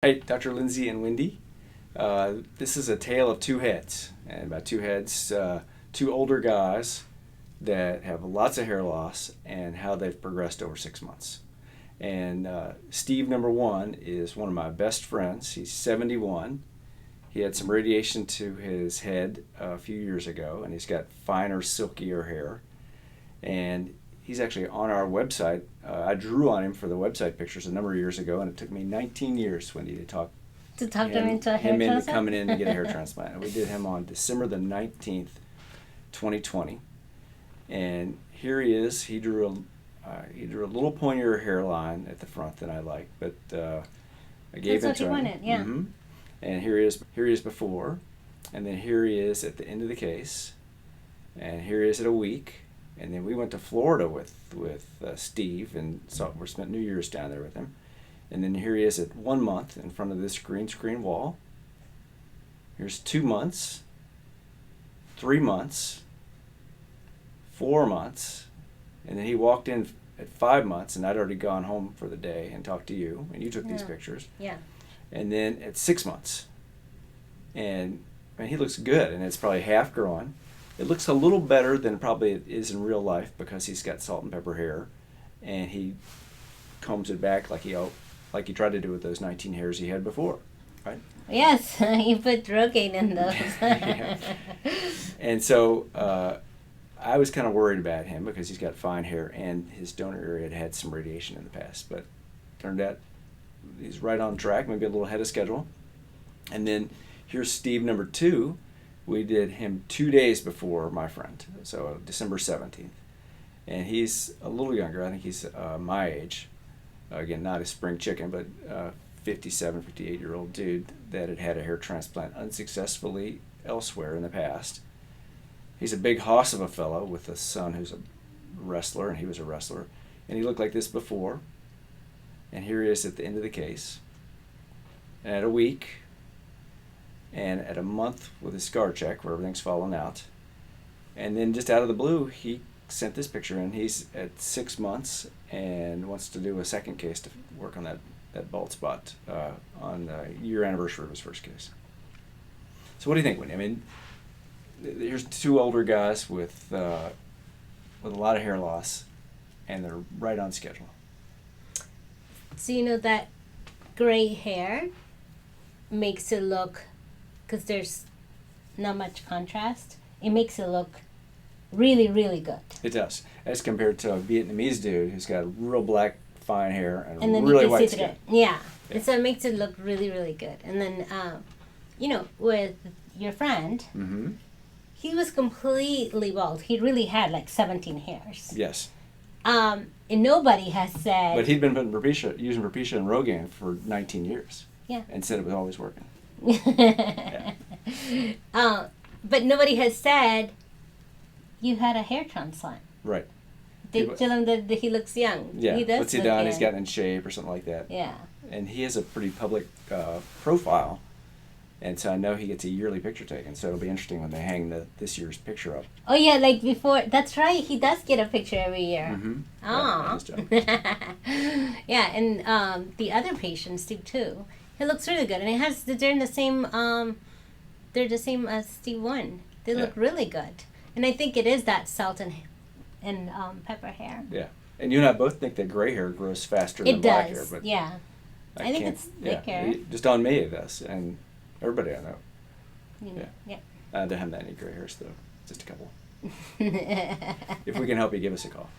Hi, Dr. Lindsey and Wendy. This is a tale of two heads, and by two heads, two older guys that have lots of hair loss and how they've progressed over 6 months. And Steve, number one, is one of my best friends. He's 71. He had some radiation to his head a few years ago, and he's got finer, silkier hair. And he's actually on our website. I drew on him for the website pictures a number of years ago, and it took me 19 years, Wendy, to talk him into a hair him into transplant? coming in to get a hair transplant. And we did him on December the 19th, 2020. And here he is. He drew a little pointier hairline at the front than I like, but I gave That's it what to he him. wanted, yeah. Mm-hmm. And here he is before, and then here he is at the end of the case, and here he is at a week. And then we went to Florida with Steve and we spent New Year's down there with him. And then here he is at 1 month in front of this green screen wall. Here's 2 months, 3 months, 4 months, and then he walked in at 5 months, and I'd already gone home for the day and talked to you, and you took these pictures. Yeah. And then at 6 months, and I mean, he looks good, and it's probably half grown. It looks a little better than probably it is in real life because he's got salt and pepper hair, and he combs it back like he tried to do with those 19 hairs he had before, right? Yes, you put Rogaine in those. Yeah. And so I was kind of worried about him because he's got fine hair and his donor area had had some radiation in the past, but turned out he's right on track, maybe a little ahead of schedule. And then here's Steve, number two. We did him 2 days before my friend, so December 17th. And he's a little younger. I think he's my age. Again, not a spring chicken, but 57, 58-year-old dude that had had a hair transplant unsuccessfully elsewhere in the past. He's a big hoss of a fellow with a son who's a wrestler, and he was a wrestler. And he looked like this before. And here he is at the end of the case. And at a week, and at a month with his scar check where everything's fallen out. And then just out of the blue, he sent this picture in. He's at 6 months and wants to do a second case to work on that bald spot on the year anniversary of his first case. So what do you think, Wendy? I mean, here's two older guys with a lot of hair loss, and they're right on schedule. So you know that gray hair makes it look, because there's not much contrast, it makes it look really, really good. It does, as compared to a Vietnamese dude who's got real black, fine hair and then really you can white see skin. Yeah. And so it makes it look really, really good. And then, with your friend, Mm-hmm. he was completely bald. He really had like 17 hairs. Yes. And nobody has said... But he'd been using Propecia and Rogaine for 19 years. Yeah. And said it was always working. But nobody has said you had a hair transplant. Right. They tell him that he looks young. Yeah. He does What's he look done? young. He's gotten in shape or something like that. Yeah. And he has a pretty public profile. And so I know he gets a yearly picture taken. So it'll be interesting when they hang this year's picture up. Oh, yeah, like before. That's right. He does get a picture every year. Mm-hmm. Oh. Yeah, and the other patients do too. He looks really good. And they're in the same, they're the same as Steve 1. They look really good. And I think it is that salt and pepper hair. Yeah. And you and I both think that gray hair grows faster than black hair. But yeah. I think can't- it's thick hair. Just on me it does. And everybody I know. You know, yeah. I don't have that many gray hairs though. Just a couple. If we can help you, give us a call.